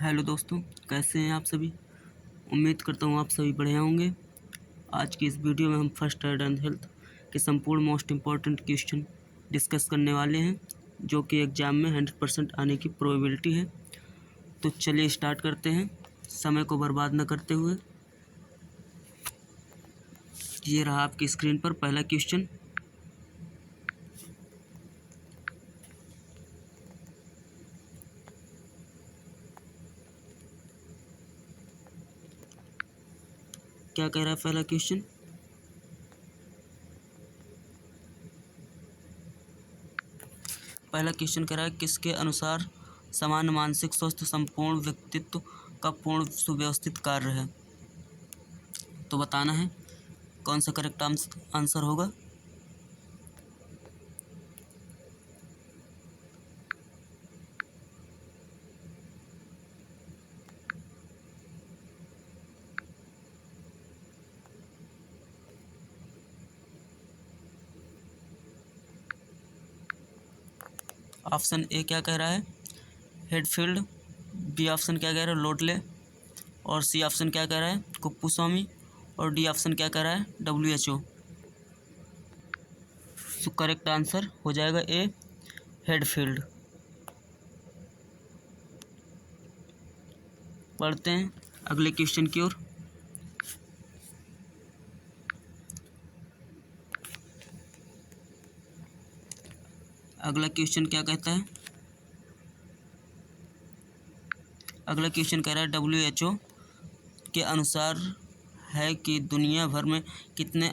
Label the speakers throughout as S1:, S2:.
S1: Hello दोस्तों, कैसे हैं आप सभी। उम्मीद करता हूँ आप सभी बढ़िया होंगे। आज की इस वीडियो में हम फर्स्ट एड एंड हेल्थ के संपूर्ण मोस्ट इम्पॉर्टेंट क्वेश्चन डिस्कस करने वाले हैं, जो कि एग्ज़ाम में 100% आने की प्रोबेबिलिटी है। तो चलिए स्टार्ट करते हैं समय को बर्बाद न करते हुए। ये रहा आपकी स्क्रीन पर पहला क्वेश्चन। क्या कह रहा है पहला क्वेश्चन? पहला क्वेश्चन कह रहा है, किसके अनुसार समान मानसिक स्वस्थ संपूर्ण व्यक्तित्व का पूर्ण सुव्यवस्थित कार्य है। तो बताना है कौन सा करेक्ट आंसर होगा। ऑप्शन ए क्या कह रहा है, हेडफील्ड। बी ऑप्शन क्या कह रहा है, लोटले। और सी ऑप्शन क्या कह रहा है, कुप्पुस्वामी। और डी ऑप्शन क्या कह रहा है, WHO। सो करेक्ट आंसर हो जाएगा ए, हेडफील्ड। पढ़ते हैं अगले क्वेश्चन की ओर। अगला क्वेश्चन क्या कहता है, अगला क्वेश्चन कह रहा है WHO के अनुसार है कि दुनिया भर में कितने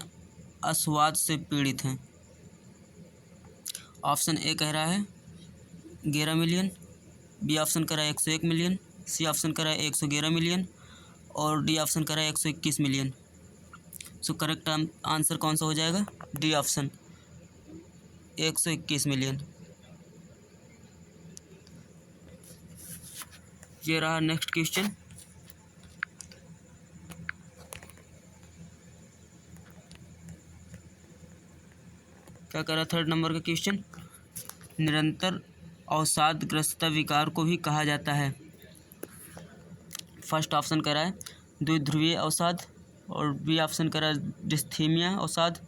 S1: अस्वाद से पीड़ित हैं। ऑप्शन ए कह रहा है 11 मिलियन। बी ऑप्शन कह रहा है 101 मिलियन। सी ऑप्शन कह रहा है 111 मिलियन। और डी ऑप्शन कह रहा है 121 मिलियन। सो करेक्ट आंसर कौन सा हो जाएगा, डी ऑप्शन 121 मिलियन। ये रहा नेक्स्ट क्वेश्चन। क्या कह रहा है थर्ड नंबर का क्वेश्चन, निरंतर अवसादग्रस्तता विकार को भी कहा जाता है। फर्स्ट ऑप्शन कह रहा है द्विध्रुवीय अवसाद। और बी ऑप्शन कह रहा है डिस्थीमिया अवसाद।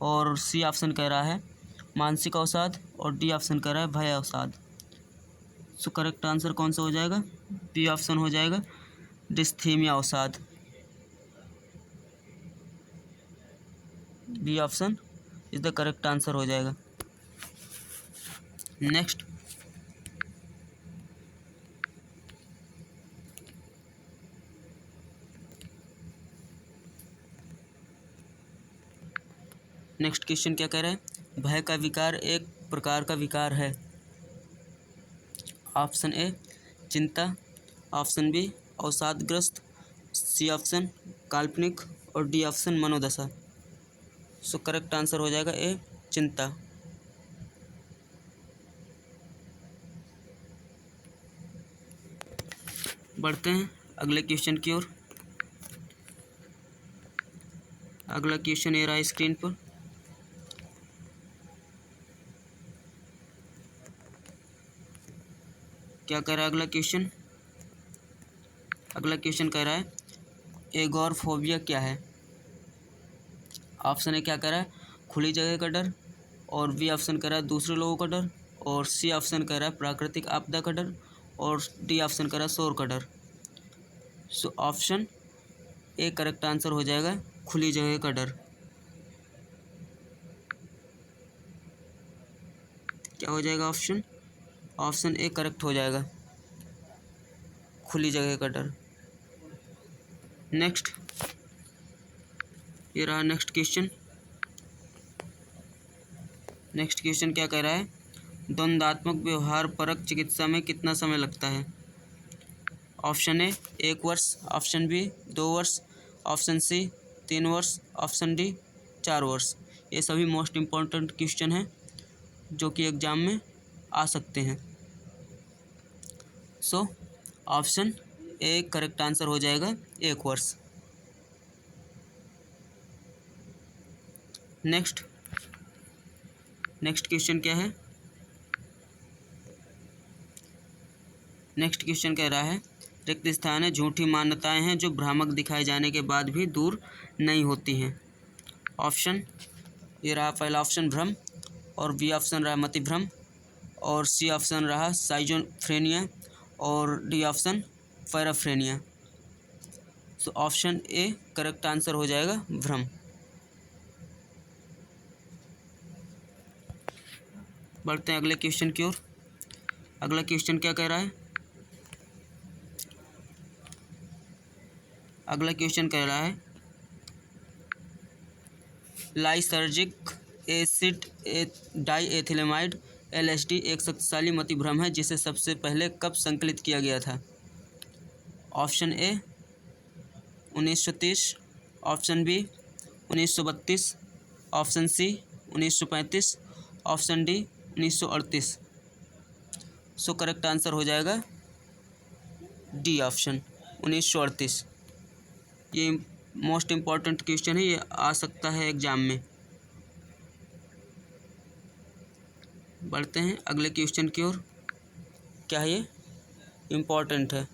S1: और सी ऑप्शन कह रहा है मानसिक अवसाद। और डी ऑप्शन कह रहा है भय अवसाद। सो करेक्ट आंसर कौन सा हो जाएगा, बी ऑप्शन हो जाएगा डिस्थीमिया अवसाद। B option is the correct answer हो जाएगा। नेक्स्ट नेक्स्ट क्वेश्चन क्या कह रहा है, भय का विकार एक प्रकार का विकार है। ऑप्शन ए चिंता। ऑप्शन बी अवसादग्रस्त। सी ऑप्शन काल्पनिक। और डी ऑप्शन मनोदशा। सो करेक्ट आंसर हो जाएगा ए, चिंता। बढ़ते हैं अगले क्वेश्चन की ओर। अगला क्वेश्चन ये रहा स्क्रीन पर। क्या कह रहा है अगला क्वेश्चन, अगला क्वेश्चन कह रहा है एगोरफोबिया क्या है। ऑप्शन ए क्या कह रहा है खुली जगह का डर। और बी ऑप्शन कह रहा है दूसरे लोगों का डर। और सी ऑप्शन कह रहा है प्राकृतिक आपदा का डर। और डी ऑप्शन कह रहा है शोर का डर। सो ऑप्शन ए करेक्ट आंसर हो जाएगा खुली जगह का डर। क्या हो जाएगा ऑप्शन, ऑप्शन ए करेक्ट हो जाएगा खुली जगह का डर। नेक्स्ट ये रहा नेक्स्ट क्वेश्चन। नेक्स्ट क्वेश्चन क्या कह रहा है, द्वंद्वात्मक व्यवहार परक चिकित्सा में कितना समय लगता है। ऑप्शन ए 1 वर्ष। ऑप्शन बी 2 वर्ष। ऑप्शन सी 3 वर्ष। ऑप्शन डी 4 वर्ष। ये सभी मोस्ट इम्पॉर्टेंट क्वेश्चन हैं जो कि एग्ज़ाम में आ सकते हैं। सो ऑप्शन ए करेक्ट आंसर हो जाएगा 1 वर्ष। नेक्स्ट क्वेश्चन क्या है, नेक्स्ट क्वेश्चन कह रहा है रिक्त स्थान है, झूठी मान्यताएं हैं जो भ्रामक दिखाए जाने के बाद भी दूर नहीं होती हैं। ऑप्शन ये रहा पहला ऑप्शन भ्रम, और बी ऑप्शन रहा मतिभ्रम, और सी ऑप्शन रहा साइजोफ्रेनिया, और D option paraphrenia. So option A correct answer हो जाएगा भ्रम। बढ़ते हैं अगले क्वेश्चन की ओर। अगला क्वेश्चन क्या कह रहा है? अगला क्वेश्चन कह रहा है लाइसर्जिक एसिड डाईएथिलेमाइड LSD एक शक्तिशाली मतिभ्रम है जिसे सबसे पहले कब संकलित किया गया था? Option A 1930, option B 1932, option C 1935, option D 1938। So correct answer हो जाएगा डी ऑप्शन 1938। ये मोस्ट इम्पॉर्टेंट क्वेश्चन है, ये आ सकता है एग्जाम में। बढ़ते हैं अगले क्वेश्चन की ओर। क्या है ये? इम्पॉर्टेंट है,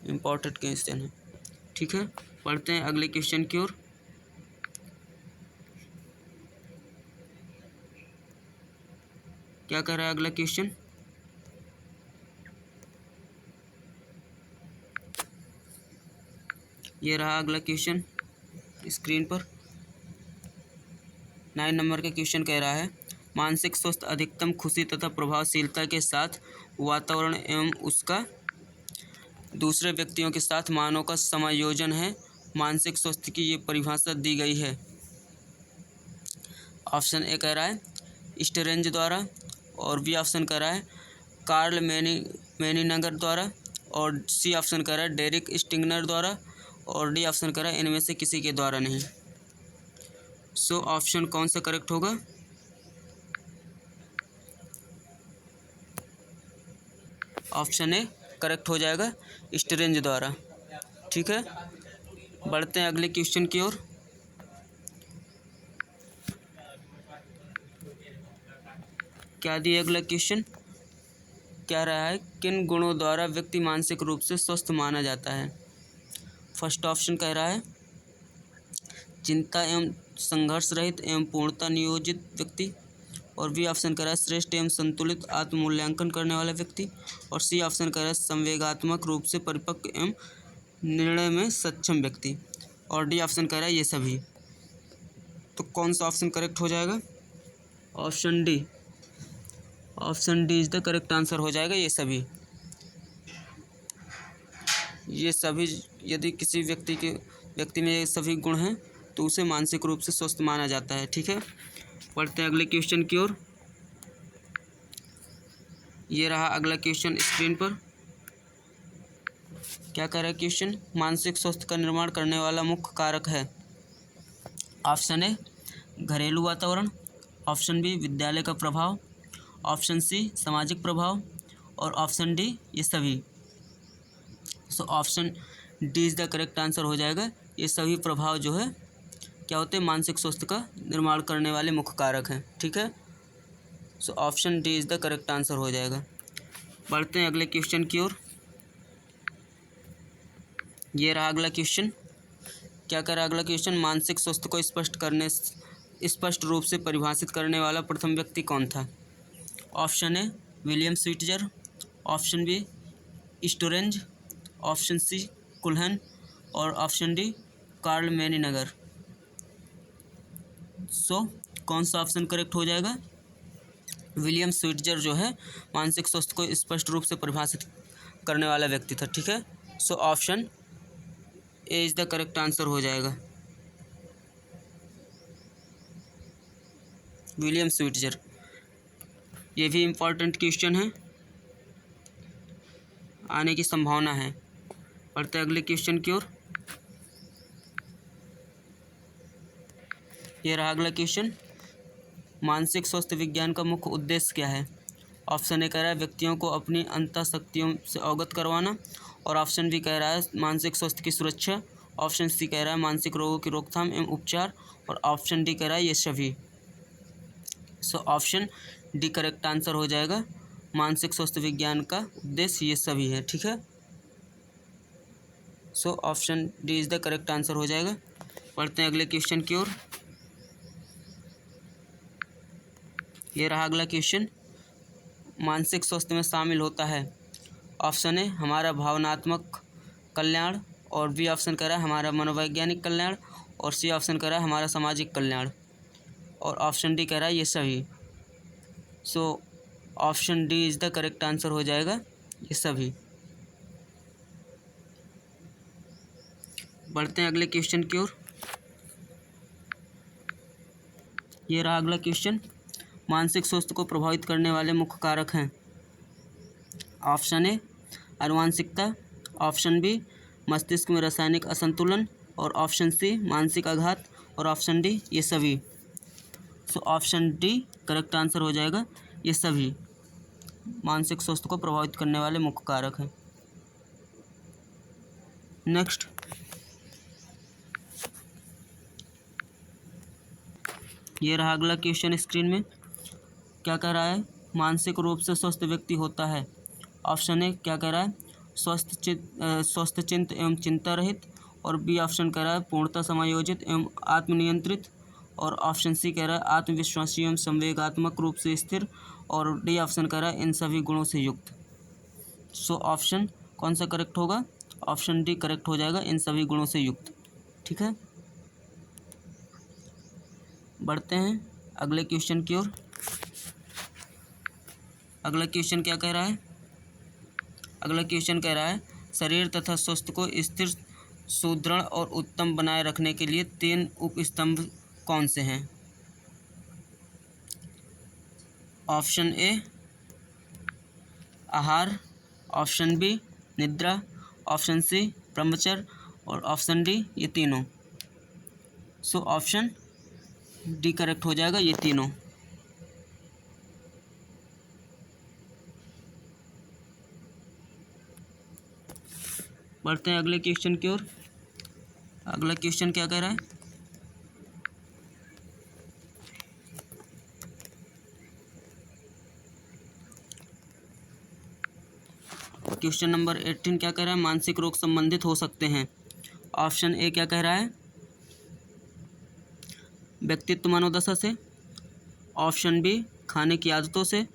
S1: इम्पॉर्टेंट क्वेश्चन है, ठीक है। बढ़ते हैं अगले क्वेश्चन की ओर। क्या कह रहा है अगला क्वेश्चन? ये रहा अगला क्वेश्चन स्क्रीन पर। 9 नंबर का क्वेश्चन कह रहा है मानसिक स्वास्थ्य अधिकतम खुशी तथा प्रभावशीलता के साथ वातावरण एवं उसका दूसरे व्यक्तियों के साथ मानव का समायोजन है। मानसिक स्वास्थ्य की ये परिभाषा दी गई है। ऑप्शन ए कह रहा है स्टेरेंज द्वारा, और बी ऑप्शन कह रहा है कार्ल मेनिनगर द्वारा, और सी ऑप्शन कह रहा है डेरिक स्टिंगनर द्वारा, और डी ऑप्शन कह रहा है इनमें से किसी के द्वारा नहीं। सो ऑप्शन कौन सा करेक्ट होगा? ऑप्शन ए करेक्ट हो जाएगा, स्टेरेंज द्वारा, ठीक है। बढ़ते हैं अगले क्वेश्चन की ओर। क्या दिया अगला क्वेश्चन? क्या रहा है किन गुणों द्वारा व्यक्ति मानसिक रूप से स्वस्थ माना जाता है? फर्स्ट ऑप्शन कह रहा है चिंता एवं संघर्ष रहित एवं पूर्णता नियोजित व्यक्ति, और बी ऑप्शन कह रहा है श्रेष्ठ एवं संतुलित आत्ममूल्यांकन करने वाला व्यक्ति, और सी ऑप्शन कह रहा है संवेगात्मक रूप से परिपक्व एवं निर्णय में सक्षम व्यक्ति, और डी ऑप्शन कह रहा है ये सभी। तो कौन सा ऑप्शन करेक्ट हो जाएगा? Option D, option D is the correct answer हो जाएगा, ये सभी। ये सभी यदि किसी व्यक्ति में ये सभी गुण हैं तो उसे मानसिक रूप से स्वस्थ माना जाता है, ठीक है। बढ़ते हैं अगले क्वेश्चन की ओर। ये रहा अगला क्वेश्चन स्क्रीन पर। क्या कह रहा है क्वेश्चन? मानसिक स्वास्थ्य का निर्माण करने वाला मुख्य कारक है। ऑप्शन ए घरेलू वातावरण, ऑप्शन बी विद्यालय का प्रभाव, ऑप्शन सी सामाजिक प्रभाव, और ऑप्शन डी ये सभी। So option D is the correct answer हो जाएगा। ये सभी प्रभाव जो है क्या होते हैं? मानसिक स्वास्थ्य का निर्माण करने वाले मुख्य कारक हैं, ठीक है। So option D is the correct answer हो जाएगा। बढ़ते हैं अगले क्वेश्चन की ओर। ये रहा अगला क्वेश्चन। क्या कह रहा है अगला क्वेश्चन? मानसिक स्वास्थ्य को स्पष्ट रूप से परिभाषित करने वाला प्रथम व्यक्ति कौन था? Option A William Sweetser, option B Storrange, option C Kulhan, और option D Karl Menninger. So कौन सा ऑप्शन करेक्ट हो जाएगा? विलियम स्वीटजर जो है मानसिक स्वास्थ्य को स्पष्ट रूप से परिभाषित करने वाला व्यक्ति था, ठीक है। So option A is the correct answer हो जाएगा, विलियम स्वीटजर। ये भी इम्पॉर्टेंट क्वेश्चन है, आने की संभावना है। बढ़ते हैं अगले क्वेश्चन की ओर। ये रहा अगला क्वेश्चन। मानसिक स्वास्थ्य विज्ञान का मुख्य उद्देश्य क्या है? ऑप्शन ए कह रहा है व्यक्तियों को अपनी अंतःशक्तियों से अवगत करवाना, और ऑप्शन बी कह रहा है मानसिक स्वास्थ्य की सुरक्षा, ऑप्शन सी कह रहा है मानसिक रोगों की रोकथाम एवं उपचार, और ऑप्शन डी कह रहा है ये सभी। So option D correct answer हो जाएगा, मानसिक स्वास्थ्य विज्ञान का उद्देश्य ये सभी है। ठीक है, so option D is the correct answer हो जाएगा। पढ़ते हैं अगले क्वेश्चन की ओर। ये रहा अगला क्वेश्चन, मानसिक स्वास्थ्य में शामिल होता है। ऑप्शन ए हमारा भावनात्मक कल्याण, और बी ऑप्शन कह रहा है हमारा मनोवैज्ञानिक कल्याण, और सी ऑप्शन कह रहा है हमारा सामाजिक कल्याण, और ऑप्शन डी कह रहा है ये सभी। So option D is the correct answer हो जाएगा, ये सभी। बढ़ते हैं अगले क्वेश्चन की ओर। ये रहा अगला क्वेश्चन, मानसिक स्वास्थ्य को प्रभावित करने वाले मुख्य कारक हैं। ऑप्शन ए आनुवांशिकता, ऑप्शन बी मस्तिष्क में रासायनिक असंतुलन, और ऑप्शन सी मानसिक आघात, और ऑप्शन डी ये सभी। So option D correct answer हो जाएगा, ये सभी मानसिक स्वास्थ्य को प्रभावित करने वाले मुख्य कारक हैं। नेक्स्ट, ये रहा अगला क्वेश्चन स्क्रीन में। क्या कह रहा है, मानसिक रूप से स्वस्थ व्यक्ति होता है। ऑप्शन ए क्या कह रहा है, स्वस्थ चिंत एवं चिंता रहित, और बी ऑप्शन कह रहा है पूर्णतः समायोजित एवं आत्मनियंत्रित, और ऑप्शन सी कह रहा है आत्मविश्वासी एवं संवेगात्मक रूप से स्थिर, और डी ऑप्शन कह रहा है इन सभी गुणों से युक्त। सो ऑप्शन कौन सा करेक्ट होगा, ऑप्शन डी करेक्ट हो जाएगा, इन सभी गुणों से युक्त। ठीक है, बढ़ते हैं अगले क्वेश्चन की ओर। अगला क्वेश्चन क्या कह रहा है, अगला क्वेश्चन कह रहा है शरीर तथा स्वास्थ्य को स्थिर, सुदृढ़ और उत्तम बनाए रखने के लिए 3 उपस्तंभ कौन से हैं। ऑप्शन ए आहार, ऑप्शन बी निद्रा, ऑप्शन सी ब्रह्मचर्य, और ऑप्शन डी ये तीनों। सो ऑप्शन डी करेक्ट हो जाएगा, ये तीनों। बढ़ते हैं अगले क्वेश्चन की ओर। अगला क्वेश्चन क्या कह रहा है, क्वेश्चन नंबर 18 क्या कह रहा है, मानसिक रोग संबंधित हो सकते हैं। ऑप्शन ए क्या कह रहा है, व्यक्तित्व मनोदशा से, ऑप्शन बी खाने की आदतों से,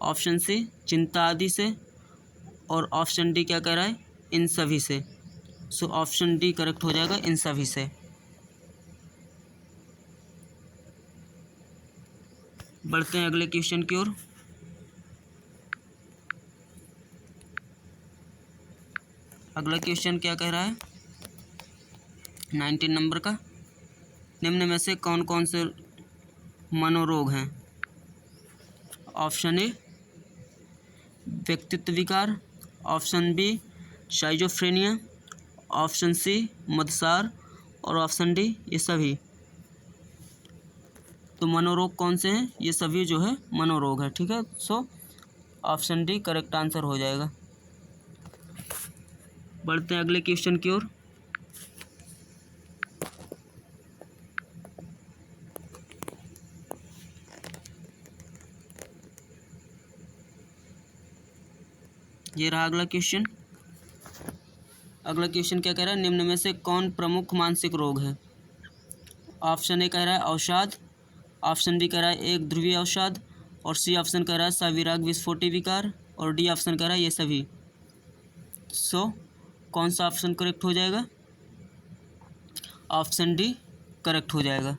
S1: ऑप्शन सी चिंता आदि से, और ऑप्शन डी क्या कह रहा है इन सभी से। सो ऑप्शन डी करेक्ट हो जाएगा, इन सभी से। बढ़ते हैं अगले क्वेश्चन की ओर। अगला क्वेश्चन क्या कह रहा है, 19 नंबर का, निम्न में से कौन कौन से मनोरोग हैं। ऑप्शन ए व्यक्तित्व विकार, ऑप्शन बी शाइजोफ्रेनिया, ऑप्शन सी मदसार, और ऑप्शन डी ये सभी। तो मनोरोग कौन से हैं, ये सभी जो है मनोरोग है। ठीक है, so option D correct answer हो जाएगा। बढ़ते हैं अगले क्वेश्चन की ओर। ये रहा अगला क्वेश्चन। अगला क्वेश्चन क्या कह रहा है, निम्न में से कौन प्रमुख मानसिक रोग है। ऑप्शन ए कह रहा है अवसाद, ऑप्शन बी कह रहा है एक ध्रुवीय अवसाद, और सी ऑप्शन कह रहा है सविराग विस्फोटी विकार, और डी ऑप्शन कह रहा है ये सभी। सो कौन सा ऑप्शन करेक्ट हो जाएगा, ऑप्शन डी करेक्ट हो जाएगा,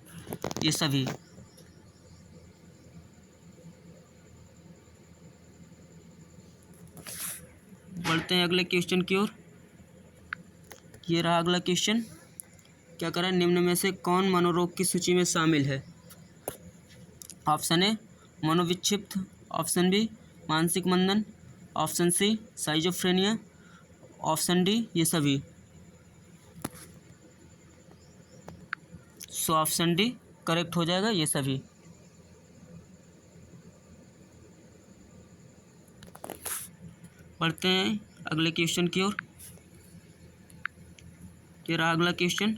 S1: ये सभी। बढ़ते हैं अगले क्वेश्चन की ओर। ये रहा अगला क्वेश्चन। क्या कह रहा है, निम्न में से कौन मनोरोग की सूची में शामिल है। ऑप्शन ए मनोविक्षिप्त, ऑप्शन बी मानसिक मंदन, ऑप्शन सी साइजोफ्रेनिया, ऑप्शन डी ये सभी। सो ऑप्शन डी करेक्ट हो जाएगा, ये सभी। बढ़ते हैं अगले क्वेश्चन की ओर। ये रहा अगला क्वेश्चन।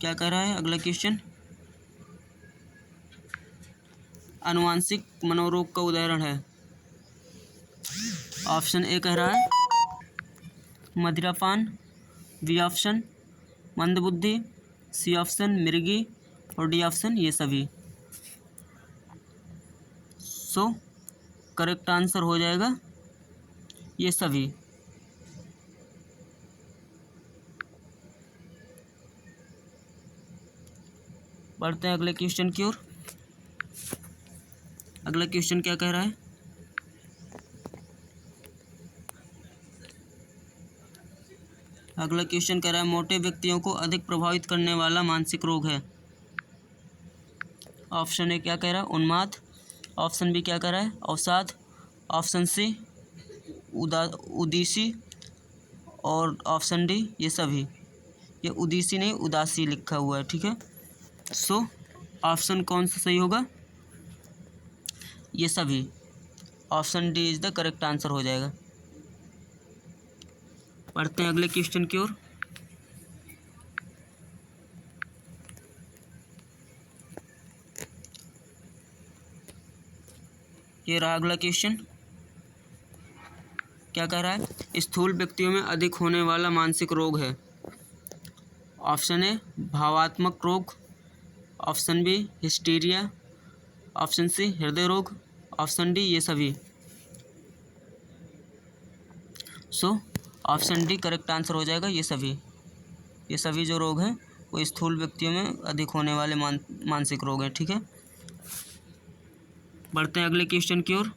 S1: क्या कह रहा है अगला क्वेश्चन, आनुवांशिक मनोरोग का उदाहरण है? ऑप्शन ए कह रहा है मदिरापान, बी ऑप्शन मंदबुद्धि, सी ऑप्शन मिर्गी और डी ऑप्शन ये सभी। सो करेक्ट आंसर हो जाएगा ये सभी। बढ़ते हैं अगले क्वेश्चन की ओर। अगला क्वेश्चन क्या कह रहा है? अगला क्वेश्चन कह रहा है मोटे व्यक्तियों को अधिक प्रभावित करने वाला मानसिक रोग है। ऑप्शन ए क्या कह रहा है? उन्माद। ऑप्शन बी क्या कह रहा है? अवसाद। ऑप्शन सी उदासी और ऑप्शन डी ये सभी। ये उदासी नहीं उदासी लिखा हुआ है, ठीक है। सो ऑप्शन कौन सा सही होगा? ये सभी। Option D is the correct answer हो जाएगा। पढ़ते हैं अगले क्वेश्चन की ओर। ये रहा अगला क्वेश्चन। क्या कह रहा है? स्थूल व्यक्तियों में अधिक होने वाला मानसिक रोग है। ऑप्शन ए भावात्मक रोग, option B hysteria, option C हृदय रोग, ऑप्शन डी ये सभी। So option D correct answer हो जाएगा ये सभी। ये सभी जो रोग हैं वो स्थूल व्यक्तियों में अधिक होने वाले मानसिक रोग हैं, ठीक है। बढ़ते हैं अगले क्वेश्चन की ओर।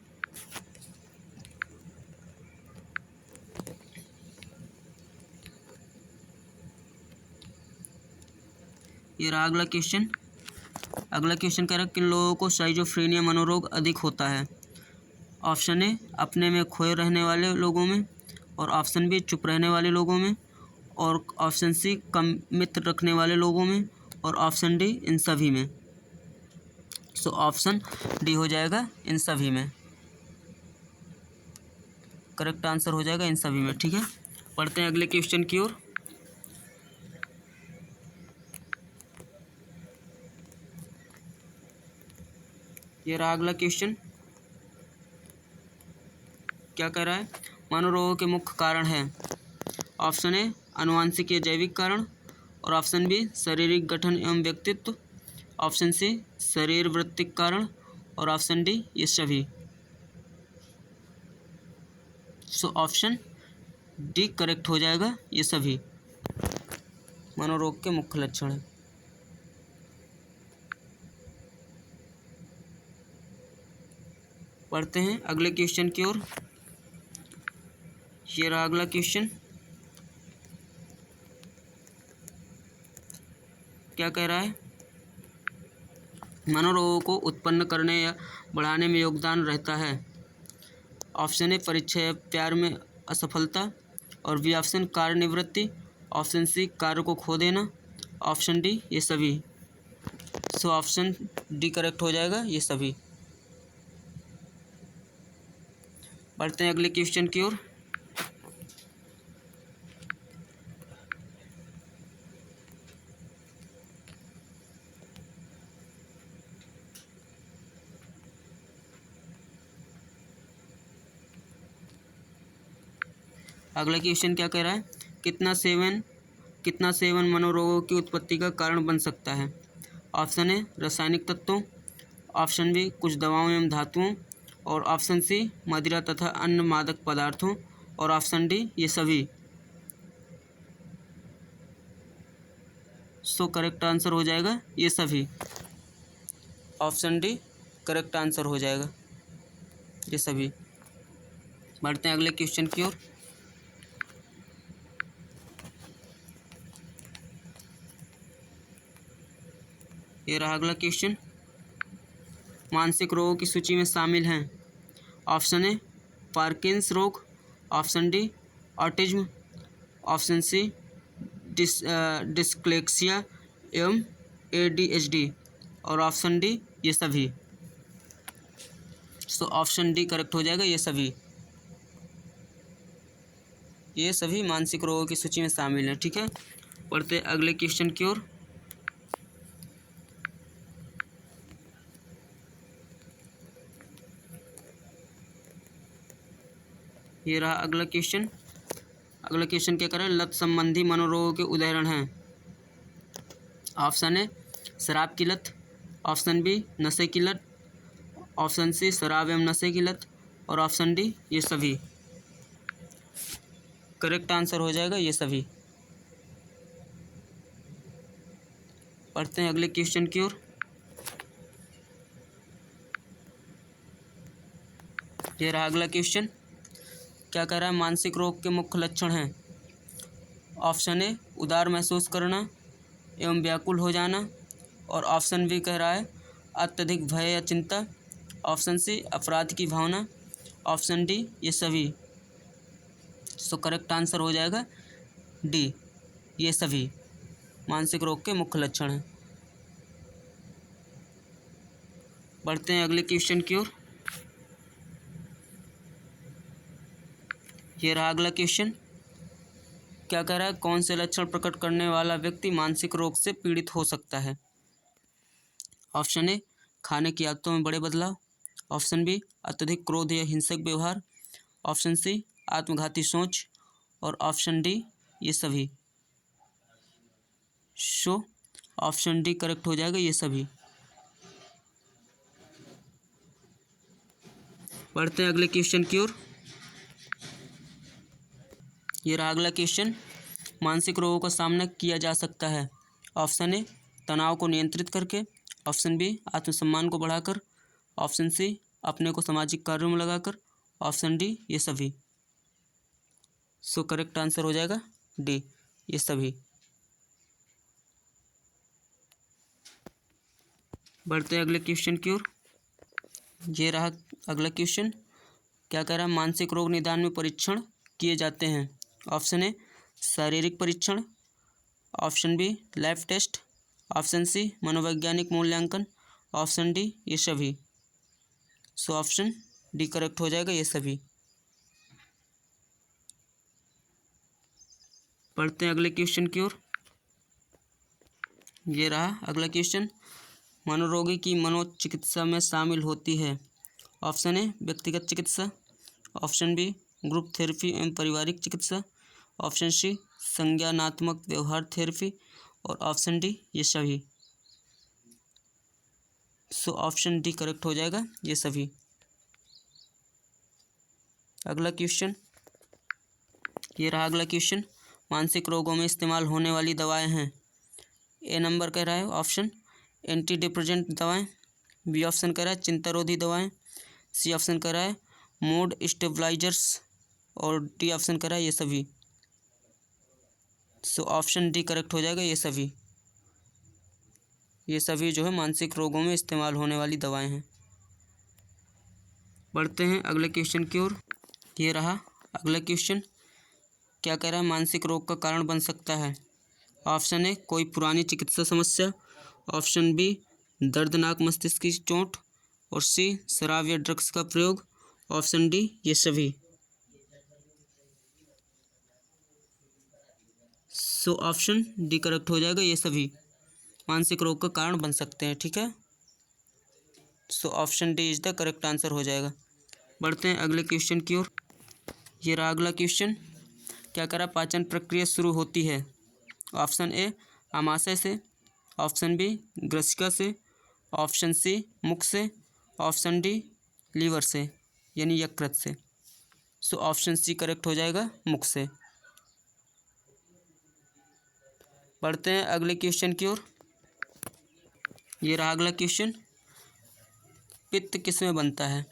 S1: ये रहा अगला क्वेश्चन। अगला क्वेश्चन कह रहा है किन लोगों को शाइजोफ्रेनिया मनोरोग अधिक होता है? ऑप्शन ए अपने में खोए रहने वाले लोगों में, और ऑप्शन बी चुप रहने वाले लोगों में, और ऑप्शन सी कम मित्र रखने वाले लोगों में, और ऑप्शन डी इन सभी में। सो ऑप्शन डी हो जाएगा इन सभी में। करेक्ट आंसर हो जाएगा इन सभी में, ठीक है। पढ़ते हैं अगले क्वेश्चन की ओर। ये रहा अगला क्वेश्चन। क्या कह रहा है? मनोरोगों के मुख्य कारण हैं। ऑप्शन ए आनुवंशिक या जैविक कारण, और ऑप्शन बी शारीरिक गठन एवं व्यक्तित्व, ऑप्शन सी शरीर वृत्तिक कारण, और ऑप्शन डी ये सभी। सो ऑप्शन डी करेक्ट हो जाएगा ये सभी मनोरोग के मुख्य लक्षण हैं। पढ़ते हैं अगले क्वेश्चन की ओर। ये रहा अगला क्वेश्चन। क्या कह रहा है? मनोरोगों को उत्पन्न करने या बढ़ाने में योगदान रहता है। ऑप्शन ए परीक्षा या प्यार में असफलता, और बी ऑप्शन कार्य निवृत्ति, ऑप्शन सी कार्य को खो देना, ऑप्शन डी ये सभी। सो ऑप्शन डी करेक्ट हो जाएगा ये सभी। बढ़ते हैं अगले क्वेश्चन की ओर। अगला क्वेश्चन क्या कह रहा है? कितना सेवन मनोरोगों की उत्पत्ति का कारण बन सकता है? ऑप्शन ए रासायनिक तत्वों, ऑप्शन बी कुछ दवाओं एवं धातुओं, और ऑप्शन सी मदिरा तथा अन्य मादक पदार्थों, और ऑप्शन डी ये सभी। सो करेक्ट आंसर हो जाएगा ये सभी। ऑप्शन डी करेक्ट आंसर हो जाएगा ये सभी। बढ़ते हैं अगले क्वेश्चन की ओर। ये रहा अगला क्वेश्चन। मानसिक रोगों की सूची में शामिल हैं। ऑप्शन ए पार्किंस रोग, option D autism, option C dyslexia एवं ADHD, और ऑप्शन डी ये सभी। सो ऑप्शन डी करेक्ट हो जाएगा ये सभी। ये सभी मानसिक रोगों की सूची में शामिल हैं, ठीक है। पढ़ते अगले क्वेश्चन की ओर। ये रहा अगला क्वेश्चन। अगला क्वेश्चन क्या कर रहा है, लत संबंधी मनोरोगों के उदाहरण हैं। ऑप्शन ए शराब की लत, ऑप्शन बी नशे की लत, ऑप्शन सी शराब एवं नशे की लत, और ऑप्शन डी ये सभी। करेक्ट आंसर हो जाएगा ये सभी। पढ़ते हैं अगले क्वेश्चन की ओर। ये रहा अगला क्वेश्चन। क्या कह रहा है, मानसिक रोग के मुख्य लक्षण हैं। ऑप्शन ए उदार महसूस करना एवं व्याकुल हो जाना, और ऑप्शन बी कह रहा है अत्यधिक भय या चिंता, ऑप्शन सी अपराध की भावना, ऑप्शन डी ये सभी। सो करेक्ट आंसर हो जाएगा डी ये सभी मानसिक रोग के मुख्य लक्षण हैं। बढ़ते हैं अगले क्वेश्चन की ओर। ये रहा अगला क्वेश्चन। क्या कह रहा है, कौन से लक्षण प्रकट करने वाला व्यक्ति मानसिक रोग से पीड़ित हो सकता है। ऑप्शन ए खाने की आदतों में बड़े बदलाव, ऑप्शन बी अत्यधिक क्रोध या हिंसक व्यवहार, ऑप्शन सी आत्मघाती सोच, और ऑप्शन डी ये सभी। सो ऑप्शन डी करेक्ट हो जाएगा ये सभी। बढ़ते हैं अगले क्वेश्चन की ओर। ये रहा अगला क्वेश्चन। मानसिक रोगों का सामना किया जा सकता है। ऑप्शन ए तनाव को नियंत्रित करके, ऑप्शन बी आत्मसम्मान को बढ़ाकर, ऑप्शन सी अपने को सामाजिक कार्यों में लगाकर, ऑप्शन डी ये सभी। सो करेक्ट आंसर हो जाएगा डी ये सभी। बढ़ते हैं अगले क्वेश्चन की ओर। ये रहा अगला क्वेश्चन। क्या कह रहा है, मानसिक रोग निदान में परीक्षण किए जाते हैं। ऑप्शन ए शारीरिक परीक्षण, option B lab test, option C मनोवैज्ञानिक मूल्यांकन, ऑप्शन डी ये सभी। सो ऑप्शन डी करेक्ट हो जाएगा ये सभी। पढ़ते हैं अगले क्वेश्चन की ओर। ये रहा अगला क्वेश्चन। मनोरोगी की मनोचिकित्सा में शामिल होती है। ऑप्शन ए व्यक्तिगत चिकित्सा, ऑप्शन बी ग्रुप थेरेपी एवं पारिवारिक चिकित्सा, ऑप्शन सी संज्ञानात्मक व्यवहार थेरेपी, और ऑप्शन डी ये सभी। सो ऑप्शन डी करेक्ट हो जाएगा ये सभी। अगला क्वेश्चन। ये रहा अगला क्वेश्चन। मानसिक रोगों में इस्तेमाल होने वाली दवाएं हैं। ए नंबर कह रहा है ऑप्शन एंटी डिप्रेसेंट दवाएं, बी ऑप्शन कह रहा है चिंतारोधी दवाएं, सी ऑप्शन कह रहा है मूड स्टेबलाइजर्स, और डी ऑप्शन कह रहा है ये सभी। सो ऑप्शन डी करेक्ट हो जाएगा ये सभी। ये सभी जो है मानसिक रोगों में इस्तेमाल होने वाली दवाएं हैं। बढ़ते हैं अगले क्वेश्चन की ओर। ये रहा अगला क्वेश्चन। क्या कह रहा है, मानसिक रोग का कारण बन सकता है। ऑप्शन ए कोई पुरानी चिकित्सा समस्या, ऑप्शन बी दर्दनाक मस्तिष्क की चोट, और सी शराब या ड्रग्स का प्रयोग, ऑप्शन डी ये सभी। सो ऑप्शन डी करेक्ट हो जाएगा ये सभी मानसिक रोग का कारण बन सकते हैं। ठीक है, so option D is the correct answer हो जाएगा। बढ़ते हैं अगले क्वेश्चन की ओर। ये रहा अगला क्वेश्चन। क्या करा, पाचन प्रक्रिया शुरू होती है। ऑप्शन ए आमाशय से, ऑप्शन बी ग्रसिका से, ऑप्शन सी मुख से, ऑप्शन डी लीवर से यानी यकृत से। सो ऑप्शन सी करेक्ट हो जाएगा मुख से। बढ़ते हैं अगले क्वेश्चन की ओर। ये रहा अगला क्वेश्चन। पित्त किस में बनता है।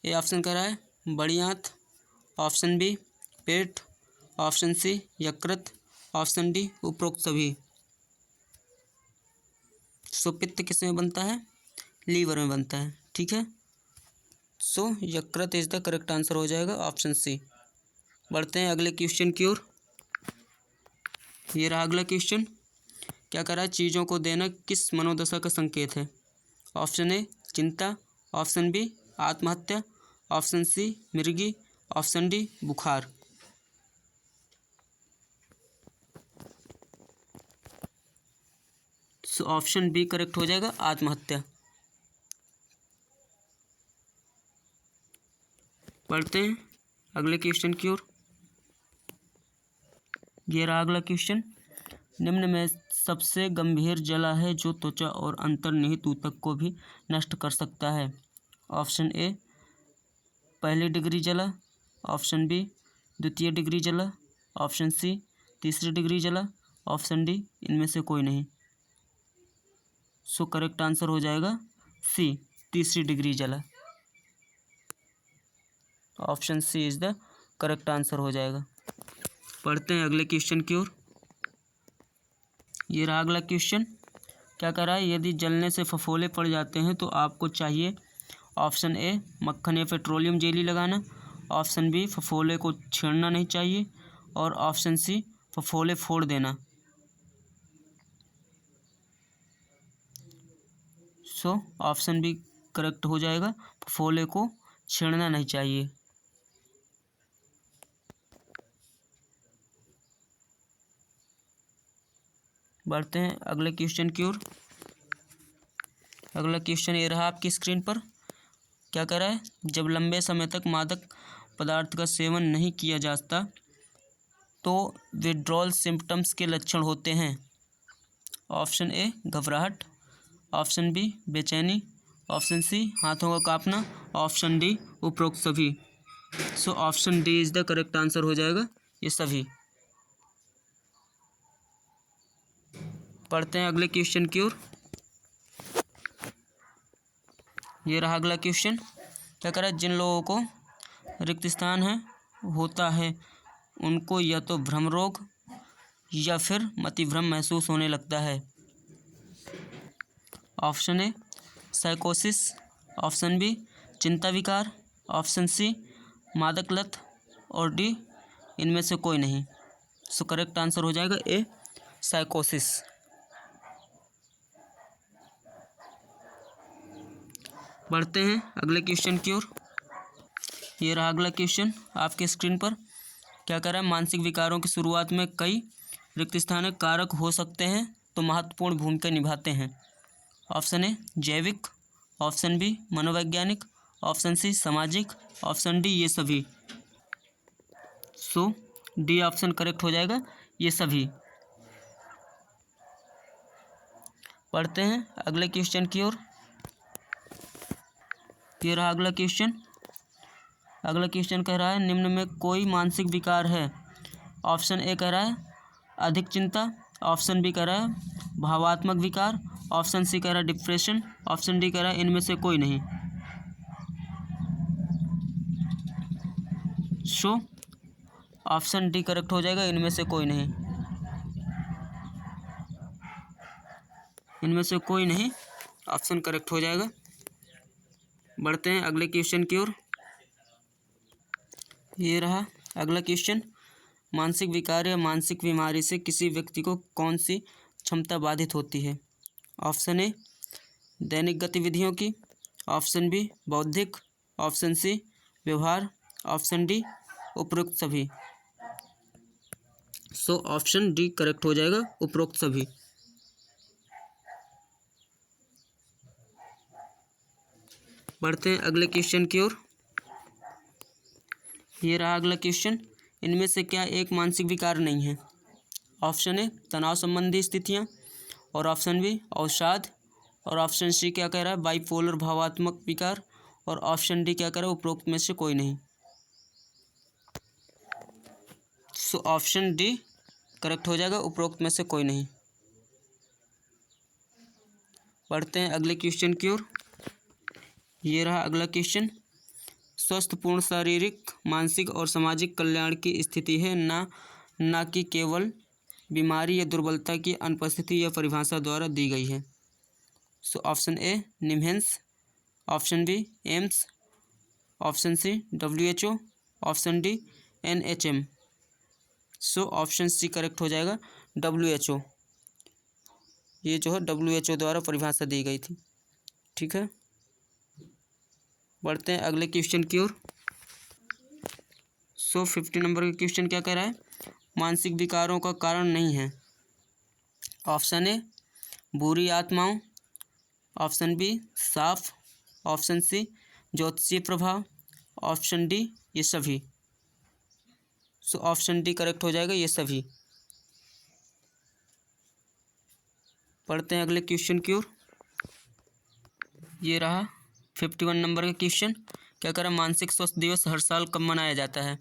S1: ए ऑप्शन कह रहा है बड़ी आंत, ऑप्शन बी पेट, ऑप्शन सी यकृत, ऑप्शन डी उपरोक्त सभी। सो पित्त किस में बनता है, लीवर में बनता है। ठीक है, सो यकृत इज द करेक्ट आंसर हो जाएगा ऑप्शन सी। बढ़ते हैं अगले क्वेश्चन की ओर। ये रहा अगला क्वेश्चन। क्या कह रहा है, चीज़ों को देना किस मनोदशा का संकेत है। ऑप्शन ए चिंता, ऑप्शन बी आत्महत्या, ऑप्शन सी मिर्गी, ऑप्शन डी बुखार। सो ऑप्शन बी करेक्ट हो जाएगा आत्महत्या। पढ़ते हैं अगले क्वेश्चन की ओर। ये रहा अगला क्वेश्चन। निम्न में सबसे गंभीर जला है जो त्वचा और अंतर्निहित ऊतक को भी नष्ट कर सकता है। ऑप्शन ए पहली डिग्री जला, ऑप्शन बी द्वितीय डिग्री जला, ऑप्शन सी तीसरी डिग्री जला, ऑप्शन डी इनमें से कोई नहीं। सो करेक्ट आंसर हो जाएगा सी तीसरी डिग्री जला। Option C is the correct answer हो जाएगा। पढ़ते हैं अगले क्वेश्चन की ओर। ये रहा अगला क्वेश्चन। क्या कह रहा है, यदि जलने से फफोले पड़ जाते हैं तो आपको चाहिए ऑप्शन ए मक्खन या पेट्रोलियम जेली लगाना, ऑप्शन बी फफोले को छेड़ना नहीं चाहिए और ऑप्शन सी फफोले फोड़ देना। सो ऑप्शन बी करेक्ट हो जाएगा, फफोले को छेड़ना नहीं चाहिए। बढ़ते हैं अगले क्वेश्चन की ओर। अगला क्वेश्चन ये रहा आपकी स्क्रीन पर। क्या कह रहा है, जब लंबे समय तक मादक पदार्थ का सेवन नहीं किया जाता तो विड्रॉल सिम्पटम्स के लक्षण होते हैं। ऑप्शन ए घबराहट, ऑप्शन बी बेचैनी, ऑप्शन सी हाथों का कांपना, ऑप्शन डी उपरोक्त सभी। So option D is the correct answer हो जाएगा, ये सभी। पढ़ते हैं अगले क्वेश्चन की ओर। ये रहा अगला क्वेश्चन। क्या कह रहा है, जिन लोगों को रिक्त स्थान होता है उनको या तो भ्रम रोग या फिर मतिभ्रम महसूस होने लगता है। ऑप्शन ए साइकोसिस, ऑप्शन बी चिंता विकार, ऑप्शन सी मादक लत और डी इनमें से कोई नहीं। सो करेक्ट आंसर हो जाएगा ए साइकोसिस। बढ़ते हैं अगले क्वेश्चन की ओर। ये रहा अगला क्वेश्चन आपके स्क्रीन पर। क्या कह रहा है, मानसिक विकारों की शुरुआत में कई रिक्त स्थान कारक हो सकते हैं तो महत्वपूर्ण भूमिका निभाते हैं। ऑप्शन ए जैविक, ऑप्शन बी मनोवैज्ञानिक, ऑप्शन सी सामाजिक, ऑप्शन डी ये सभी। सो डी ऑप्शन करेक्ट हो जाएगा, ये सभी। पढ़ते हैं अगले क्वेश्चन की ओर। ये रहा अगला क्वेश्चन। अगला क्वेश्चन कह रहा है, निम्न में कोई मानसिक विकार है। ऑप्शन ए कह रहा है अधिक चिंता, ऑप्शन बी कह रहा है भावात्मक विकार, ऑप्शन सी कह रहा है डिप्रेशन, ऑप्शन डी कह रहा है इनमें से कोई नहीं। सो ऑप्शन डी करेक्ट हो जाएगा, इनमें से कोई नहीं। इनमें से कोई नहीं ऑप्शन करेक्ट हो जाएगा। बढ़ते हैं अगले क्वेश्चन की ओर। ये रहा अगला क्वेश्चन। मानसिक विकार या मानसिक बीमारी से किसी व्यक्ति को कौन सी क्षमता बाधित होती है। ऑप्शन ए दैनिक गतिविधियों की, ऑप्शन बी बौद्धिक, ऑप्शन सी व्यवहार, ऑप्शन डी उपरोक्त सभी। सो ऑप्शन डी करेक्ट हो जाएगा, उपरोक्त सभी। बढ़ते हैं अगले क्वेश्चन की ओर। ये रहा अगला क्वेश्चन। इनमें से क्या एक मानसिक विकार नहीं है। ऑप्शन ए तनाव संबंधी स्थितियाँ, और ऑप्शन बी अवसाद, और ऑप्शन सी क्या कह रहा है बाइपोलर भावात्मक विकार, और ऑप्शन डी क्या कह रहा है उपरोक्त में से कोई नहीं। सो ऑप्शन डी करेक्ट हो जाएगा, उपरोक्त में से कोई नहीं। पढ़ते हैं अगले क्वेश्चन की ओर। ये रहा अगला क्वेश्चन। स्वस्थ पूर्ण शारीरिक मानसिक और सामाजिक कल्याण की स्थिति है, ना कि केवल बीमारी या दुर्बलता की अनुपस्थिति या परिभाषा द्वारा दी गई है। So option A NIMHANS, option B AIIMS, option C WHO, option D NHM। So option C correct हो जाएगा, WHO। ये जो है WHO द्वारा परिभाषा दी गई थी। ठीक है, बढ़ते हैं अगले क्वेश्चन की ओर। 50 नंबर का क्वेश्चन क्या कह रहा है, मानसिक विकारों का कारण नहीं है। ऑप्शन ए बुरी आत्माओं, ऑप्शन बी साफ, ऑप्शन सी ज्योतिषीय प्रभाव, ऑप्शन डी ये सभी। सो ऑप्शन डी करेक्ट हो जाएगा, ये सभी। पढ़ते हैं अगले क्वेश्चन की ओर। ये रहा 51 नंबर का क्वेश्चन। क्या कह रहा है, मानसिक स्वास्थ्य दिवस हर साल कब मनाया जाता है?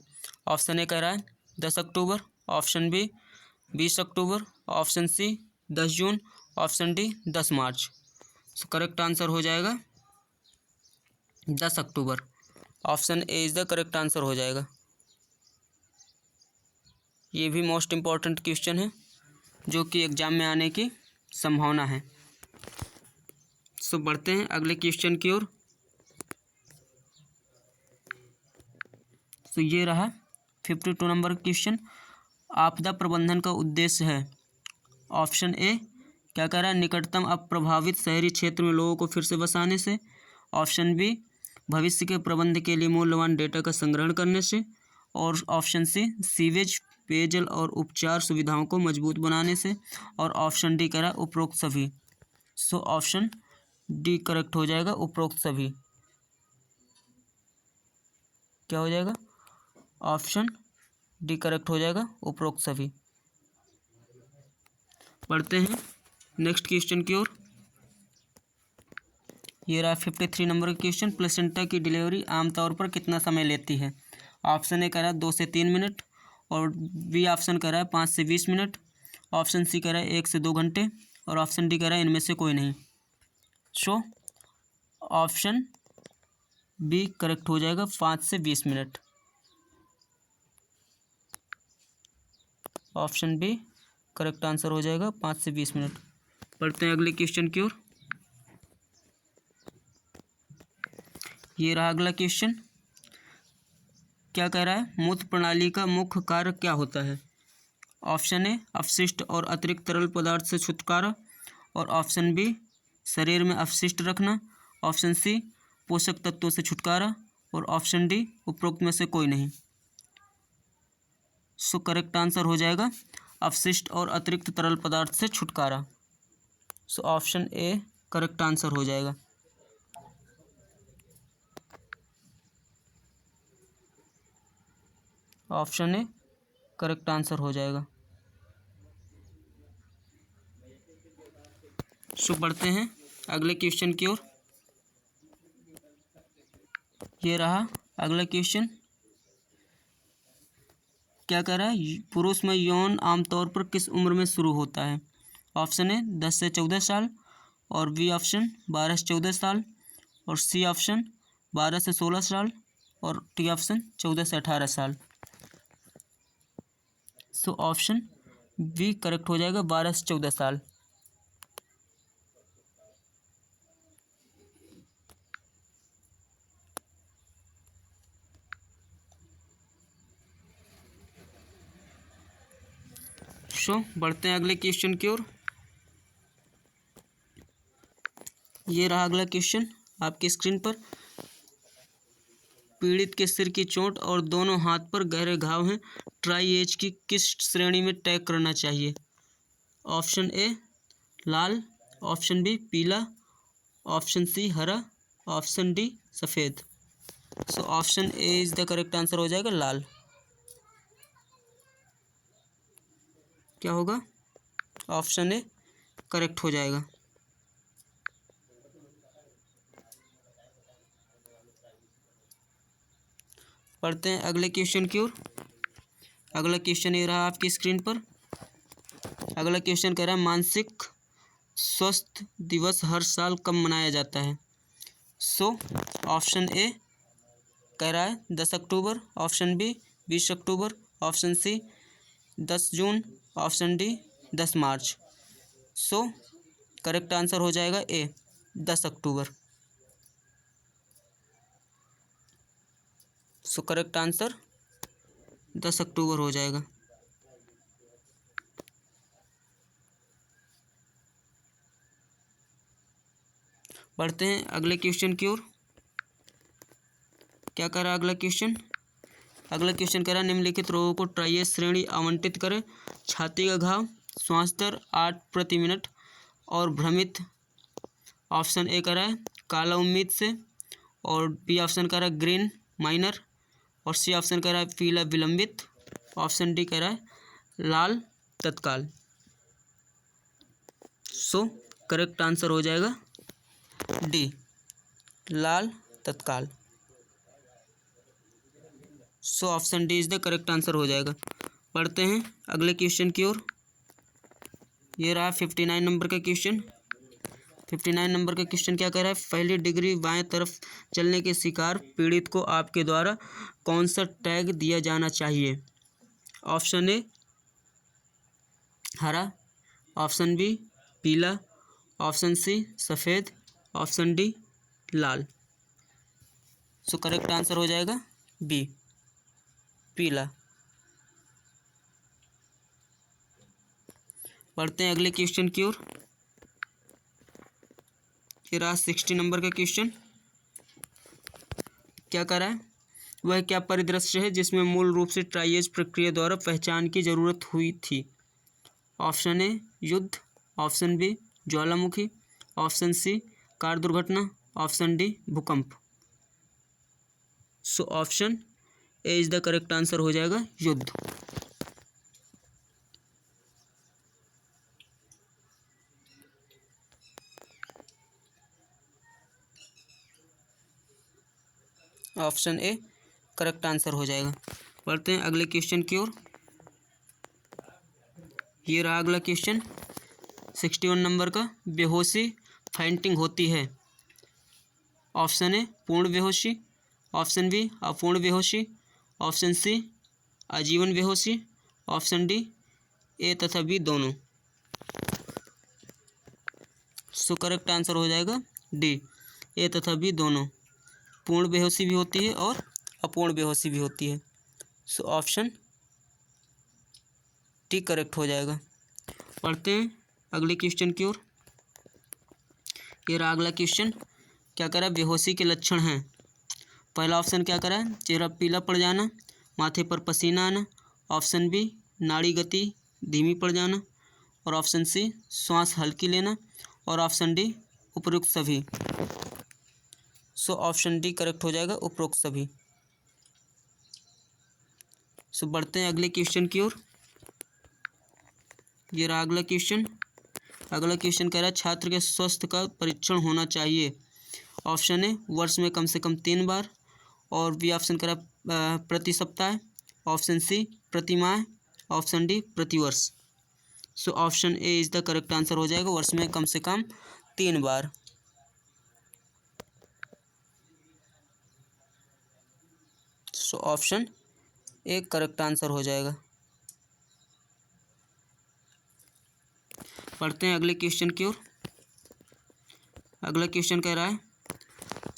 S1: ऑप्शन ए कह रहा है 10 October, option B 20 October, option C 10 June, option D 10 March. So correct answer हो जाएगा 10 October. Option A is the correct answer हो जाएगा। ये भी मोस्ट इम्पॉर्टेंट क्वेश्चन है जो कि एग्जाम में आने की संभावना है। सो बढ़ते हैं अगले क्वेश्चन की ओर। तो ये रहा 52 नंबर क्वेश्चन। आपदा प्रबंधन का उद्देश्य है। ऑप्शन ए क्या कह रहा है, निकटतम अप्रभावित शहरी क्षेत्र में लोगों को फिर से बसाने से। ऑप्शन बी भविष्य के प्रबंध के लिए मूल्यवान डेटा का संग्रहण करने से। और ऑप्शन सी सीवेज, पेयजल और उपचार सुविधाओं को मजबूत बनाने से। और ऑप्शन डी कह रहा है उपरोक्त सभी। सो ऑप्शन डी करेक्ट हो जाएगा, उपरोक्त सभी। क्या हो जाएगा, ऑप्शन डी करेक्ट हो जाएगा, उपरोक्त सभी। पढ़ते हैं नेक्स्ट क्वेश्चन की ओर। ये रहा 53 नंबर का क्वेश्चन। प्लेसेंटा की डिलीवरी आमतौर पर कितना समय लेती है? ऑप्शन ए कह रहा है 2 से 3 मिनट, और बी ऑप्शन कह रहा है 5 से 20 मिनट, ऑप्शन सी कह रहा है 1 से 2 घंटे, और ऑप्शन डी कह रहा है इनमें से कोई नहीं। सो ऑप्शन बी करेक्ट हो जाएगा, 5 से 20 minute. Option B correct answer हो जाएगा, 5 से 20 मिनट। पढ़ते हैं अगले क्वेश्चन की ओर। ये रहा अगला क्वेश्चन। क्या कह रहा है, मूत्र प्रणाली का मुख्य कार्य क्या होता है? ऑप्शन ए अपशिष्ट और अतिरिक्त तरल पदार्थ से छुटकारा, और ऑप्शन बी शरीर में अपशिष्ट रखना, ऑप्शन सी पोषक तत्वों से छुटकारा, और ऑप्शन डी उपरोक्त में से कोई नहीं। सो करेक्ट आंसर हो जाएगा अपशिष्ट और अतिरिक्त तरल पदार्थ से छुटकारा। सो ऑप्शन ए करेक्ट आंसर हो जाएगा। ऑप्शन ए करेक्ट आंसर हो जाएगा। सो बढ़ते हैं अगले क्वेश्चन की ओर। ये रहा अगला क्वेश्चन। क्या कह रहा है, पुरुष में यौन आमतौर पर किस उम्र में शुरू होता है? ऑप्शन ए 10 से 14 साल, और बी ऑप्शन 12 से 14 साल, और सी ऑप्शन 12 से 16 साल, और डी ऑप्शन 14 से 18 साल। सो ऑप्शन बी करेक्ट हो जाएगा, 12 से 14 साल। सो बढ़ते हैं अगले क्वेश्चन की ओर। ये रहा अगला क्वेश्चन आपकी स्क्रीन पर। पीड़ित के सिर की चोट और दोनों हाथ पर गहरे घाव हैं, ट्राई एज की किस श्रेणी में टैग करना चाहिए? ऑप्शन ए लाल, ऑप्शन बी पीला, ऑप्शन सी हरा, ऑप्शन डी सफ़ेद। So option A is the correct answer हो जाएगा, लाल। क्या होगा, ऑप्शन ए करेक्ट हो जाएगा। पढ़ते हैं अगले क्वेश्चन की ओर। अगला क्वेश्चन ये रहा आपकी स्क्रीन पर। अगला क्वेश्चन कह रहा है, मानसिक स्वास्थ्य दिवस हर साल कब मनाया जाता है? सो ऑप्शन ए कह रहा है 10 October, option B 20 October, option C 10 June, option D 10 March. So correct answer हो जाएगा ए 10 अक्टूबर। सो करेक्ट आंसर 10 अक्टूबर हो जाएगा। बढ़ते हैं अगले क्वेश्चन की ओर। क्या कह रहा है अगला क्वेश्चन? अगला क्वेश्चन कह रहा है, निम्नलिखित रोगों को ट्राइएज श्रेणी आवंटित करें। छाती का घाव, श्वास दर 8 प्रति मिनट, और भ्रमित। ऑप्शन ए कह रहा है काला उम्मीद से, और बी ऑप्शन कह रहा है ग्रीन माइनर, और सी ऑप्शन कह रहा है पीला विलंबित, ऑप्शन डी कह रहा है लाल तत्काल। सो करेक्ट आंसर हो जाएगा डी, लाल तत्काल। सो option D is the correct answer हो जाएगा। पढ़ते हैं अगले क्वेश्चन की ओर। ये रहा 59 नंबर का क्वेश्चन। 59 नंबर का क्वेश्चन क्या कह रहा है, पहली डिग्री बाएं तरफ चलने के शिकार पीड़ित को आपके द्वारा कौन सा टैग दिया जाना चाहिए। ऑप्शन ए हरा, ऑप्शन बी पीला, ऑप्शन सी सफ़ेद, ऑप्शन डी लाल। सो करेक्ट आंसर हो जाएगा बी, पीला। पढ़ते हैं अगले क्वेश्चन की ओर। ये रहा 60 नंबर का क्वेश्चन। क्या कर रहा है, वह क्या परिदृश्य है जिसमें मूल रूप से ट्राइएज प्रक्रिया द्वारा पहचान की जरूरत हुई थी। ऑप्शन ए युद्ध, ऑप्शन बी ज्वालामुखी, ऑप्शन सी कार दुर्घटना, ऑप्शन डी भूकंप। सो option A is the correct answer हो जाएगा युद्ध। ऑप्शन ए करेक्ट आंसर हो जाएगा। पढ़ते हैं अगले क्वेश्चन की ओर। ये रहा अगला क्वेश्चन 61 नंबर का। बेहोशी फेंटिंग होती है। ऑप्शन ए पूर्ण बेहोशी, ऑप्शन बी अपूर्ण बेहोशी, ऑप्शन सी आजीवन बेहोशी, ऑप्शन डी ए तथा बी दोनों। सो करेक्ट आंसर हो जाएगा डी, ए तथा बी दोनों। पूर्ण बेहोशी भी होती है और अपूर्ण बेहोशी भी होती है। सो ऑप्शन टी करेक्ट हो जाएगा। पढ़ते हैं अगले क्वेश्चन की ओर। ये रहा अगला क्वेश्चन। क्या करा, बेहोशी के लक्षण हैं। पहला ऑप्शन क्या करा है, चेहरा पीला पड़ जाना, माथे पर पसीना आना, ऑप्शन बी नाड़ी गति धीमी पड़ जाना, और ऑप्शन सी श्वास हल्की लेना, और ऑप्शन डी उपरोक्त सभी। सो ऑप्शन डी करेक्ट हो जाएगा, उपरोक्त सभी। सो बढ़ते हैं अगले क्वेश्चन की ओर। ये रहा अगला क्वेश्चन। अगला क्वेश्चन कह रहा है छात्र के स्वास्थ्य का परीक्षण होना चाहिए। ऑप्शन ए वर्ष में कम से कम 3 बार, और बी ऑप्शन कह रहा है प्रति सप्ताह, ऑप्शन सी प्रति माह, ऑप्शन डी प्रति वर्ष। So option A is the correct answer हो जाएगा, वर्ष में कम से कम 3 बार। So option A correct answer हो जाएगा। पढ़ते हैं अगले क्वेश्चन की ओर। अगला क्वेश्चन कह रहा है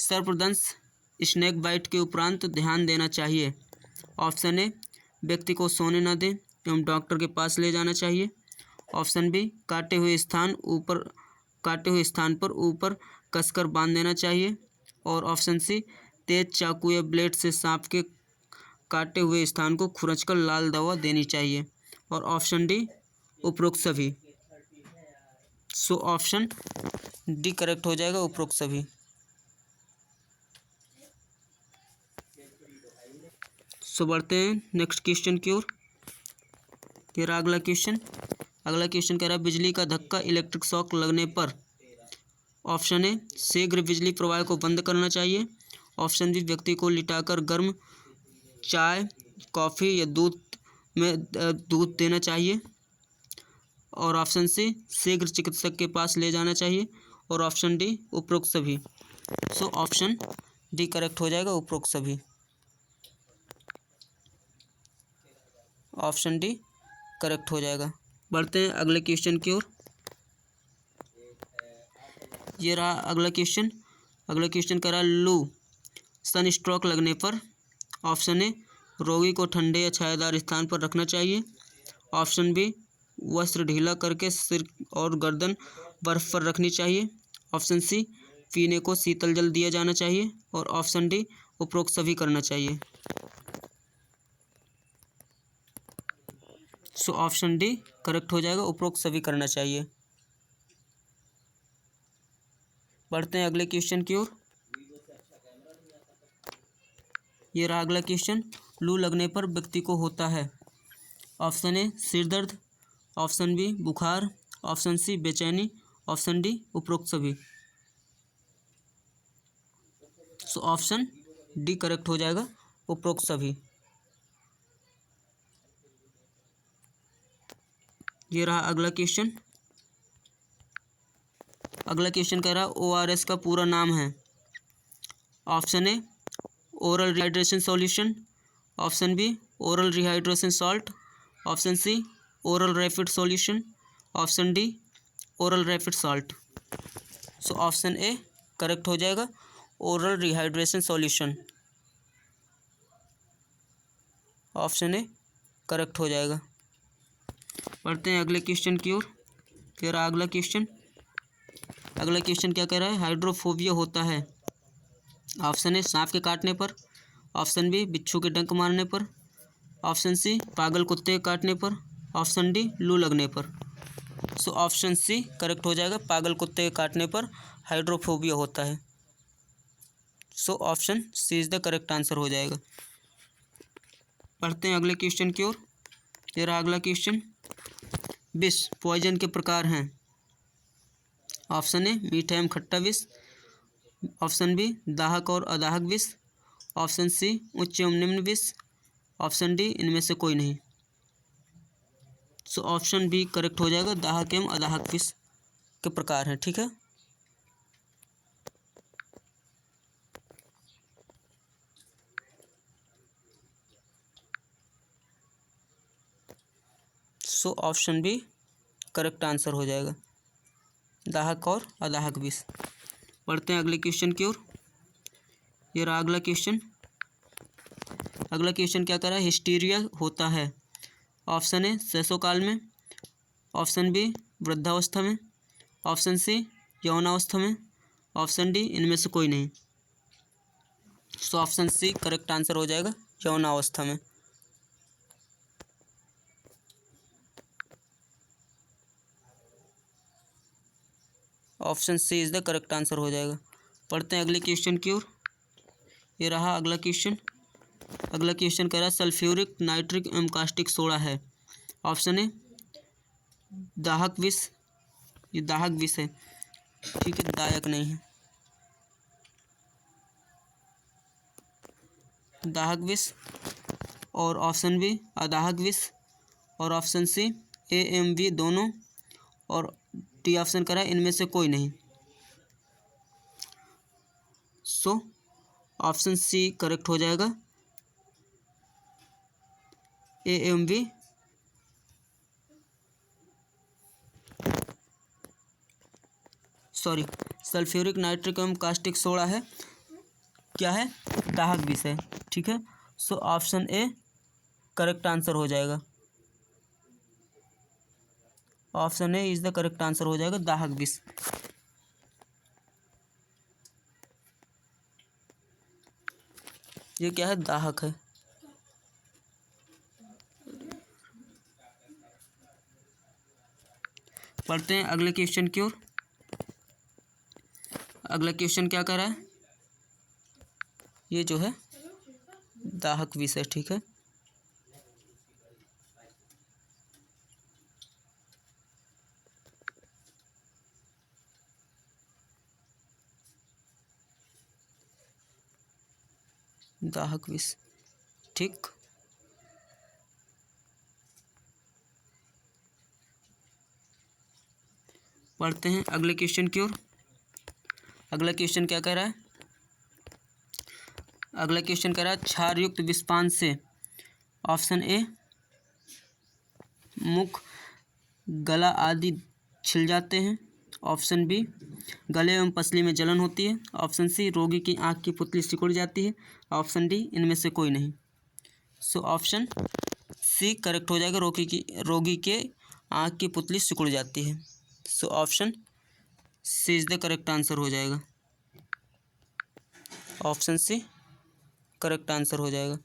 S1: सर्पदंश स्नेक बाइट के उपरांत ध्यान देना चाहिए। ऑप्शन ए व्यक्ति को सोने न दें एवं डॉक्टर के पास ले जाना चाहिए, ऑप्शन बी काटे हुए स्थान पर ऊपर कसकर बांध देना चाहिए, और ऑप्शन सी तेज चाकू या ब्लेड से सांप के काटे हुए स्थान को खुरचकर लाल दवा देनी चाहिए, और ऑप्शन डी उपरोक्त सभी। सो ऑप्शन डी करेक्ट हो जाएगा, उपरोक्त सभी। सो बढ़ते हैं नेक्स्ट क्वेश्चन की ओर। ये रहा अगला क्वेश्चन। अगला क्वेश्चन कह रहा है बिजली का धक्का इलेक्ट्रिक शॉक लगने पर। ऑप्शन ए शीघ्र बिजली प्रवाह को बंद करना चाहिए, ऑप्शन बी व्यक्ति को लिटाकर गर्म चाय कॉफ़ी या दूध देना चाहिए, और ऑप्शन सी शीघ्र चिकित्सक के पास ले जाना चाहिए, और ऑप्शन डी उपरोक्त सभी। सो ऑप्शन डी करेक्ट हो जाएगा, उपरोक्त सभी। ऑप्शन डी करेक्ट हो जाएगा। बढ़ते हैं अगले क्वेश्चन की ओर। ये रहा अगला क्वेश्चन। अगला क्वेश्चन कह रहा है लू सन स्ट्रोक लगने पर। ऑप्शन ए रोगी को ठंडे या छायादार स्थान पर रखना चाहिए, ऑप्शन बी वस्त्र ढीला करके सिर और गर्दन बर्फ पर रखनी चाहिए, ऑप्शन सी पीने को शीतल जल दिया जाना चाहिए, और ऑप्शन डी उपरोक्त सभी करना चाहिए। सो ऑप्शन डी करेक्ट हो जाएगा, उपरोक्त सभी करना चाहिए। बढ़ते हैं अगले क्वेश्चन की ओर। ये रहा अगला क्वेश्चन। लू लगने पर व्यक्ति को होता है। ऑप्शन ए सिर दर्द, ऑप्शन बी बुखार, ऑप्शन सी बेचैनी, ऑप्शन डी उपरोक्त सभी। सो ऑप्शन डी करेक्ट हो जाएगा, उपरोक्त सभी। ये रहा अगला क्वेश्चन। अगला क्वेश्चन कह रहा है ORS का पूरा नाम है। Option A oral rehydration solution, option B oral rehydration salt, option C oral rapid solution, option D oral rapid salt. So option A correct हो जाएगा, oral rehydration solution. Option A correct हो जाएगा। पढ़ते हैं अगले क्वेश्चन की ओर। कह रहा अगला क्वेश्चन, अगला क्वेश्चन क्या कह रहा है, हाइड्रोफोबिया होता है। ऑप्शन ए सांप के काटने पर, ऑप्शन बी बिच्छू के डंक मारने पर, ऑप्शन सी पागल कुत्ते के काटने पर, ऑप्शन डी लू लगने पर। सो ऑप्शन सी करेक्ट हो जाएगा, पागल कुत्ते के काटने पर हाइड्रोफोबिया होता है। So option C is the correct answer हो जाएगा। पढ़ते हैं अगले क्वेश्चन की ओर। ये रहा अगला क्वेश्चन। विष पॉइजन के प्रकार हैं। ऑप्शन ए मीठा एवं खट्टा विष, ऑप्शन बी दाहक और अदाहक विष, ऑप्शन सी उच्च एवं निम्न विष, ऑप्शन डी इनमें से कोई नहीं। सो ऑप्शन बी करेक्ट हो जाएगा, दाहक एवं अदाहक विष के प्रकार हैं। ठीक है, so option B correct answer हो जाएगा, दाहक और अदाहक विष। पढ़ते हैं अगले क्वेश्चन की ओर। ये रहा अगला क्वेश्चन। अगला क्वेश्चन क्या कर रहा है, हिस्टीरिया होता है। ऑप्शन ए शैशवकाल में, ऑप्शन बी वृद्धावस्था में, ऑप्शन सी यौनावस्था में, ऑप्शन डी इनमें से कोई नहीं। So option C correct answer हो जाएगा, यौनावस्था में। Option C is the correct answer हो जाएगा। पढ़ते हैं अगले क्वेश्चन की ओर। ये रहा अगला क्वेश्चन। अगला क्वेश्चन कह रहा है सल्फ्यूरिक नाइट्रिक एवं कास्टिक सोडा है। ऑप्शन ए दाहक विष, ये दाहक विष है, ठीक है, दायक नहीं है। दाहक विष, और ऑप्शन बी अदाहक विष, और option C A M B दोनों, और डी ऑप्शन करा इनमें से कोई नहीं। सो ऑप्शन सी करेक्ट हो जाएगा, A M B sorry sulphuric nitric एवं कास्टिक सोडा है, क्या है, दाहक विष है। ठीक है, so option A correct answer हो जाएगा। Option A is the correct answer हो जाएगा, दाहक विष। ये क्या है, दाहक है। पढ़ते हैं अगले क्वेश्चन की ओर। अगला क्वेश्चन क्या कर रहा है, ये जो है दाहक विष है। ठीक है, दाहक विष, ठीक। पढ़ते हैं अगले क्वेश्चन की ओर। अगला क्वेश्चन क्या कह रहा है, अगला क्वेश्चन कह रहा है क्षार युक्त विषपान से। ऑप्शन ए मुख, गला आदि छिल जाते हैं, ऑप्शन बी गले एवं पसली में जलन होती है, ऑप्शन सी रोगी की आँख की पुतली सिकुड़ जाती है, ऑप्शन डी इनमें से कोई नहीं। सो ऑप्शन सी करेक्ट हो जाएगा, रोगी के आँख की पुतली सिकुड़ जाती है। So option C is the correct answer हो जाएगा। ऑप्शन सी करेक्ट आंसर हो जाएगा,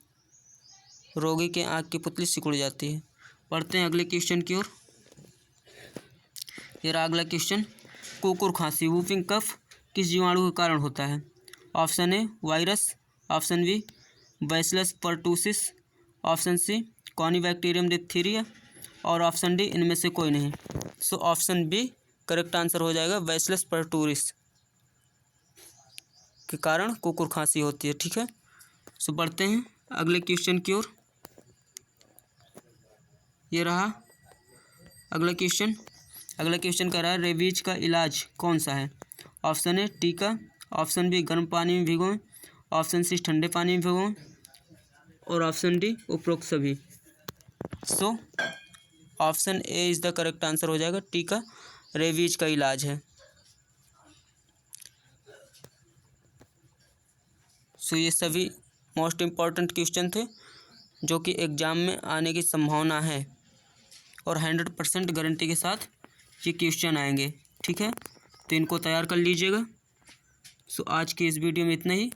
S1: रोगी के आँख की पुतली सिकुड़ जाती है। पढ़ते हैं अगले क्वेश्चन की ओर। ये रहा अगला क्वेश्चन। कुकुर खांसी वूफिंग कफ किस जीवाणु के कारण होता है। Option A virus, option B Bacillus pertussis, option C Corynebacterium diphtheria, और ऑप्शन डी इनमें से कोई नहीं। So option B correct answer हो जाएगा, बैसिलस परटूरिस के कारण कुकुर खांसी होती है। ठीक है, सो बढ़ते हैं अगले क्वेश्चन की ओर। ये रहा अगला क्वेश्चन। अगला क्वेश्चन कह रहा है रेबीज का इलाज कौन सा है। ऑप्शन ए टीका, ऑप्शन बी गर्म पानी में भिगोएं, ऑप्शन सी ठंडे पानी में भिगोएं, और ऑप्शन डी उपरोक्त सभी। So option A is the correct answer हो जाएगा, टीका रेबीज का इलाज है। सो ये सभी मोस्ट इम्पॉर्टेंट क्वेश्चन थे जो कि एग्ज़ाम में आने की संभावना है, और 100% गारंटी के साथ ये क्वेश्चन आएंगे। ठीक है, तो इनको तैयार कर लीजिएगा। सो आज की इस वीडियो में इतना ही।